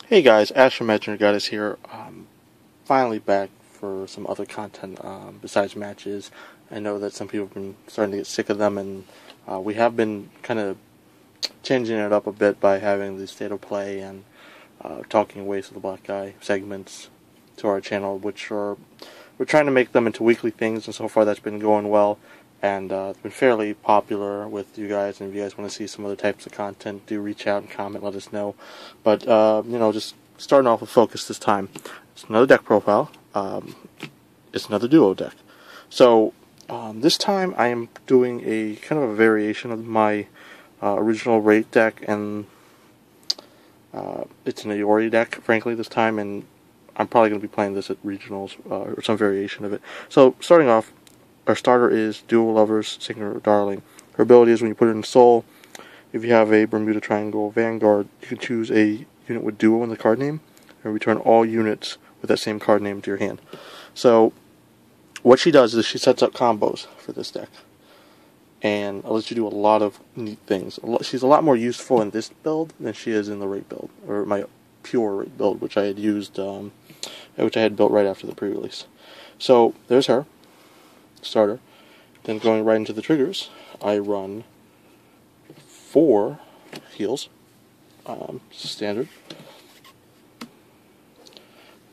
Hey guys, Ash from Imaginary Goddess here. Finally back for some other content besides matches. I know that some people have been starting to get sick of them, and we have been kind of changing it up a bit by having the state of play and talking ways of the black guy segments to our channel, which we're trying to make them into weekly things, and so far that's been going well. And it's been fairly popular with you guys, and if you guys want to see some other types of content, do reach out and comment, let us know. But, just starting off with focus this time. It's another deck profile. It's another duo deck. So, this time I am doing a kind of a variation of my original rate deck, and it's an Iori deck, frankly, this time, and I'm probably going to be playing this at regionals, or some variation of it. So, starting off, our starter is Duo Lovers, Singer Darling. Her ability is when you put it in Soul, if you have a Bermuda Triangle Vanguard, you can choose a unit with Duo in the card name, and return all units with that same card name to your hand. So, what she does is she sets up combos for this deck, and it lets you do a lot of neat things. She's a lot more useful in this build than she is in the rate build, or my pure rate build, which I had used, which I had built right after the pre-release. So, there's her. Starter. Then going right into the triggers, I run 4 heals, standard,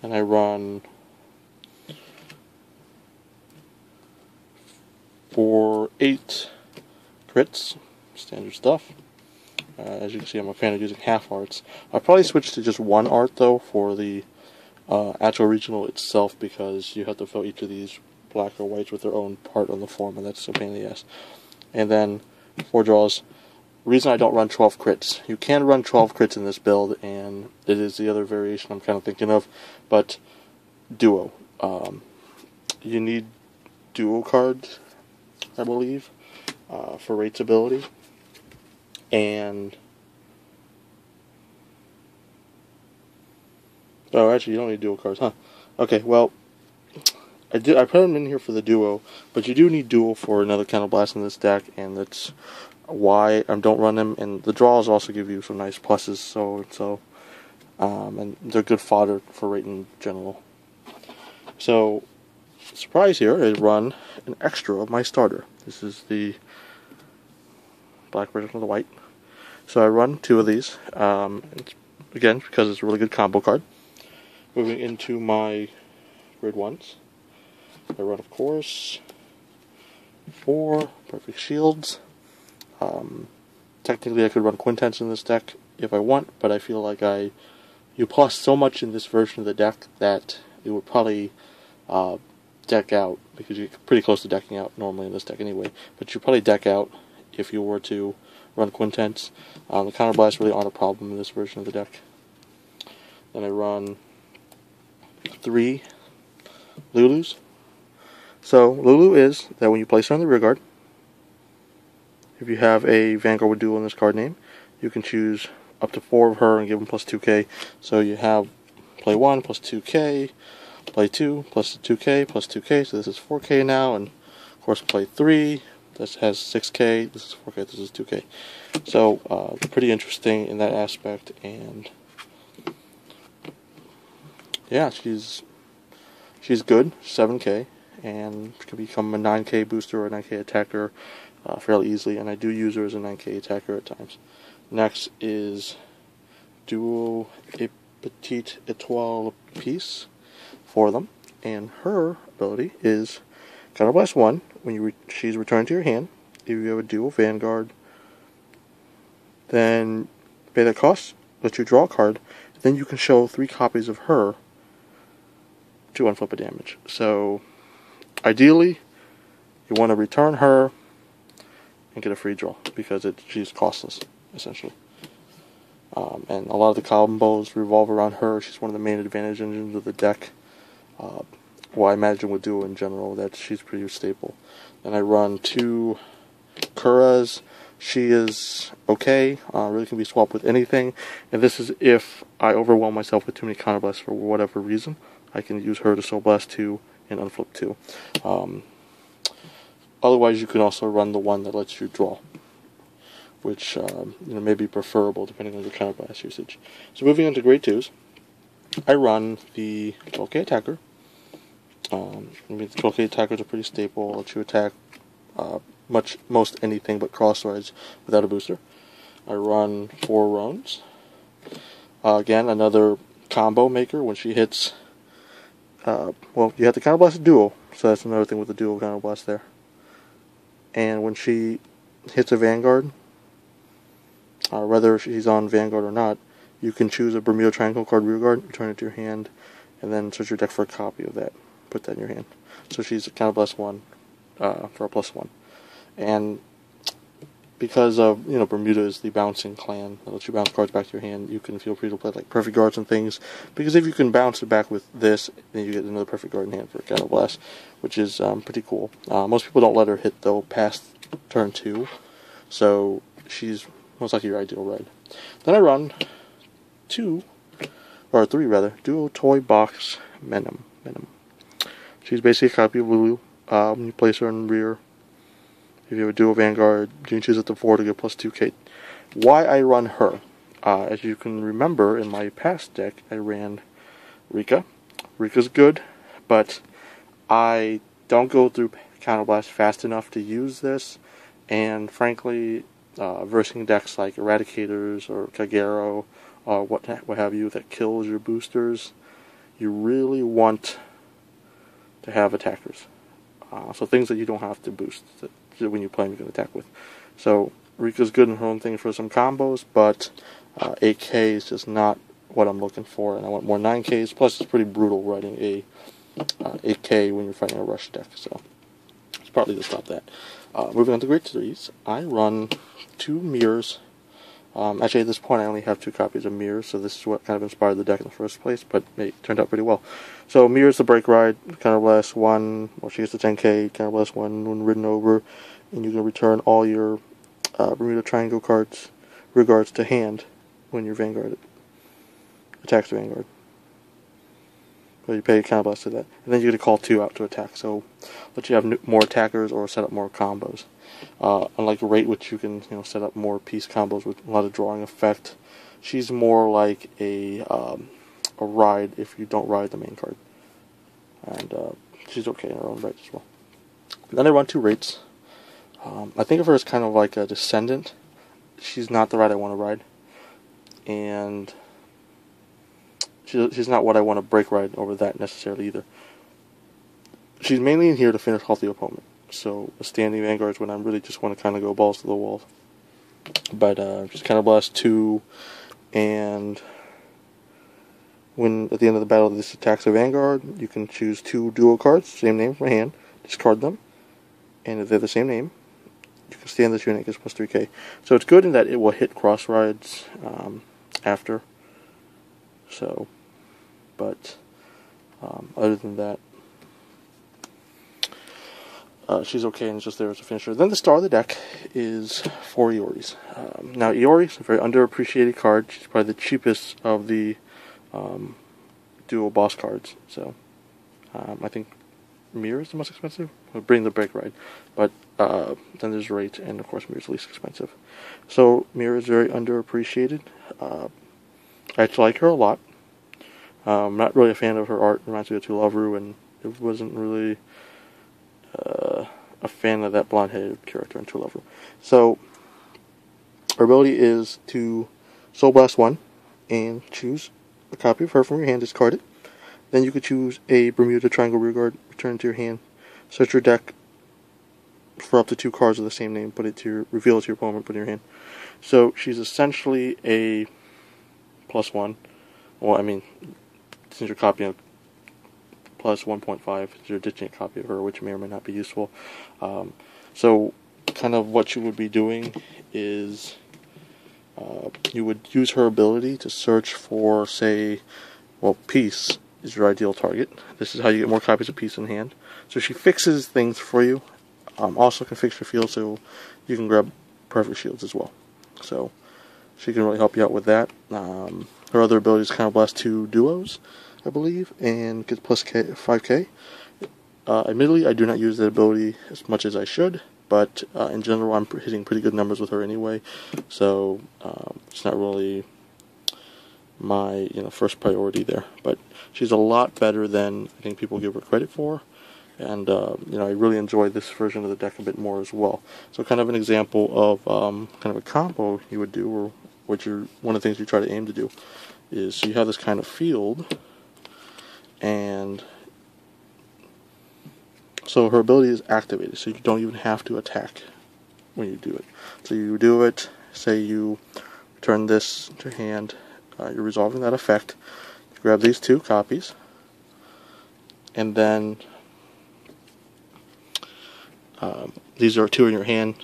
and I run 8 crits, standard stuff. As you can see, I'm a fan of using half arts. I'll probably switch to just 1 art though for the actual regional itself, because you have to fill each of these black or whites with their own part on the form, and that's a pain in the ass. And then 4 draws. Reason I don't run 12 crits. You can run 12 crits in this build, and it is the other variation I'm kind of thinking of, but duo. You need duo cards, I believe, for rate's ability. And oh, actually, you don't need duo cards, huh? Okay, well, I put them in here for the duo, but you do need duo for another counterblast in this deck, and that's why I don't run them. And the draws also give you some nice pluses, and they're good fodder for rate in general. So, surprise here, I run an extra of my starter. This is the black version of the white. So I run 2 of these, again, because it's a really good combo card. Moving into my grid 1s. I run, of course, 4 perfect shields. Technically, I could run quintets in this deck if I want, but I feel like you plus so much in this version of the deck that it would probably deck out, because you're pretty close to decking out normally in this deck anyway. But you probably deck out if you were to run quintets. The counterblasts really aren't a problem in this version of the deck. Then I run 3 Lulus. So, Lulu is that when you place her on the rear guard, if you have a Vanguard with Duo in this card name, you can choose up to 4 of her and give them plus 2k. So you have play 1 plus 2k, play 2 plus 2k plus 2k, so this is 4k now, and of course play 3, this has 6k, this is 4k, this is 2k. So, pretty interesting in that aspect, and yeah, she's good, 7k. And can become a 9k booster or a 9k attacker fairly easily, and I do use her as a 9k attacker at times. Next is Duo A Petite Etoile piece for them, and her ability is Counterblast 1. When she's returned to your hand, if you have a Duo Vanguard, then pay that cost, let you draw a card, then you can show 3 copies of her to unflip a damage. So, ideally, you want to return her and get a free draw, because she's costless, essentially. And a lot of the combos revolve around her. She's one of the main advantage engines of the deck. Well, I imagine with Duo in general, that she's pretty stable. Then I run 2 Kuras. She is okay, really can be swapped with anything. And this is if I overwhelm myself with too many counterblasts for whatever reason. I can use her to Soul Blast 2 and unflip 2. Otherwise, you can also run the one that lets you draw, which may be preferable depending on your counterblast usage. So moving on to grade 2s, I run the 12k attacker. I mean, the 12k attackers are pretty staple. Let you attack most anything but crossroads without a booster. I run 4 Roans. Again, another combo maker. When she hits, well, you have to counter blast a duo, so that's another thing with the dual counter blast there. And when she hits a Vanguard, whether she's on Vanguard or not, you can choose a Bermuda Triangle card rear guard, return it to your hand, and then search your deck for a copy of that. Put that in your hand. So she's a counter blast 1 for a +1. And because of, Bermuda is the bouncing clan that lets you bounce cards back to your hand, you can feel free to play like perfect guards and things. Because if you can bounce it back with this, then you get another perfect guard in hand for a counter blast, which is pretty cool. Most people don't let her hit though past turn 2, so she's most likely your ideal red. Then I run 3 duo toy box Venom. She's basically a copy of Lulu. You place her in rear. If you have a duo Vanguard, you can choose it to 4 to get +2k. Why I run her? As you can remember, in my past deck, I ran Rika. Rika's good, but I don't go through Counterblast fast enough to use this, and frankly, versing decks like Eradicators or Kagero or what have you that kills your boosters, you really want to have attackers. So things that you don't have to boost when you play them, you can attack with. So Rika's good in her own thing for some combos, but 8k is just not what I'm looking for, and I want more 9ks. Plus, it's pretty brutal running a 8k when you're fighting a rush deck, so it's partly to stop that. Moving on to Great 3s, I run 2 mirrors. Actually, at this point, I only have 2 copies of mirrors, so this is what kind of inspired the deck in the first place, but it turned out pretty well. So, mirrors the break ride, counterblast 1, well, she gets the 10k, counterblast 1 when ridden over, and you can return all your Bermuda Triangle cards, rear guards, to hand when your Vanguard attacks the Vanguard. So you pay a counterblast to that, and then you get to call 2 out to attack, so let you have more attackers or set up more combos. Unlike Rate, which you can set up more piece combos with a lot of drawing effect, she's more like a ride if you don't ride the main card, and she's okay in her own right as well. And then I run 2 Rates. I think of her as kind of like a descendant. She's not the ride I want to ride, and she's not what I want to break ride over that necessarily either. She's mainly in here to finish off the opponent. So a standing Vanguard is when I really just want to kind of go balls to the wall. But just kind of blast 2, and when at the end of the battle this attacks a Vanguard, you can choose 2 dual cards, same name from hand, discard them, and if they're the same name, you can stand this unit, gets +3k. So it's good in that it will hit cross rides after. So, but other than that, she's okay and it's just there as a finisher. Then the star of the deck is 4 Ioris. Now Iori is a very underappreciated card. She's probably the cheapest of the dual boss cards. So I think Mirror is the most expensive. We'll bring the break ride, but then there's Rate, and of course Mirror is the least expensive. So Mirror is very underappreciated. I actually like her a lot. I'm not really a fan of her art. It reminds me of Tulavru, and it wasn't really a fan of that blonde-headed character in Tulavru. So her ability is to Soul Blast 1 and choose a copy of her from your hand, discard it. Then you could choose a Bermuda Triangle Rearguard, return it to your hand, search your deck for up to 2 cards of the same name, reveal it to your opponent, put it in your hand. So she's essentially a +1. Well, I mean, since you're copying plus 1.5, you're ditching a copy of her, which may or may not be useful. So kind of what you would be doing is you would use her ability to search for, say, well, Peace is your ideal target. This is how you get more copies of Peace in hand. So she fixes things for you. Also can fix your field, so you can grab perfect shields as well. So she can really help you out with that. Her other ability is kind of blast 2 duos, I believe, and get +5k. Admittedly, I do not use that ability as much as I should, but in general, I'm hitting pretty good numbers with her anyway. So it's not really my first priority there. But she's a lot better than I think people give her credit for, and I really enjoy this version of the deck a bit more as well. So kind of an example of kind of a combo you would do, or one of the things you try to aim to do, is so you have this kind of field, and so her ability is activated, so you don't even have to attack when you do it. So you do it, say you turn this to hand, you're resolving that effect, you grab these 2 copies, and then these are 2 in your hand,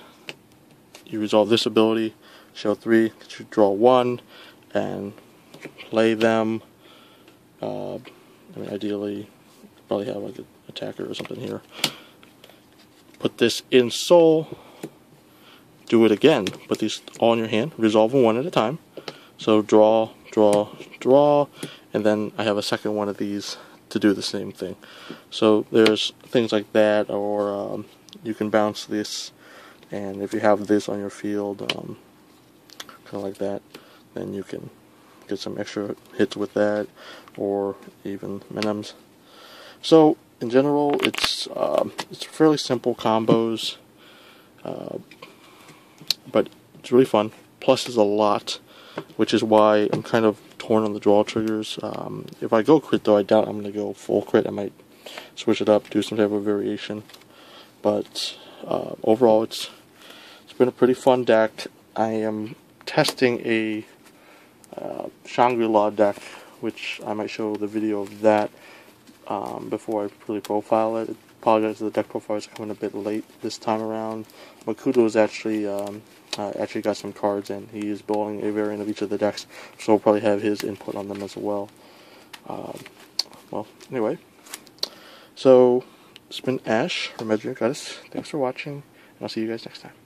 you resolve this ability, show 3, you draw 1, and play them. Ideally, probably have like an attacker or something here. Put this in soul. Do it again. Put these all in your hand. Resolve them one at a time. So draw, draw, draw, and then I have a second one of these to do the same thing. So there's things like that, or you can bounce this, and if you have this on your field, kind of like that, then you can get some extra hits with that, or even minims. So in general, it's fairly simple combos, but it's really fun. Plus is a lot, which is why I'm kind of torn on the draw triggers. If I go crit, though, I doubt I'm going to go full crit. I might switch it up, do some type of variation. But overall, it's been a pretty fun deck. I am testing a Shangri-La deck, which I might show the video of that before I really profile it. I apologize, the deck profile is coming a bit late this time around. Makuto is actually got some cards, and he is building a variant of each of the decks, so we'll probably have his input on them as well. Well, anyway, so it's been Ash from Imaginary Goddess. Thanks for watching, and I'll see you guys next time.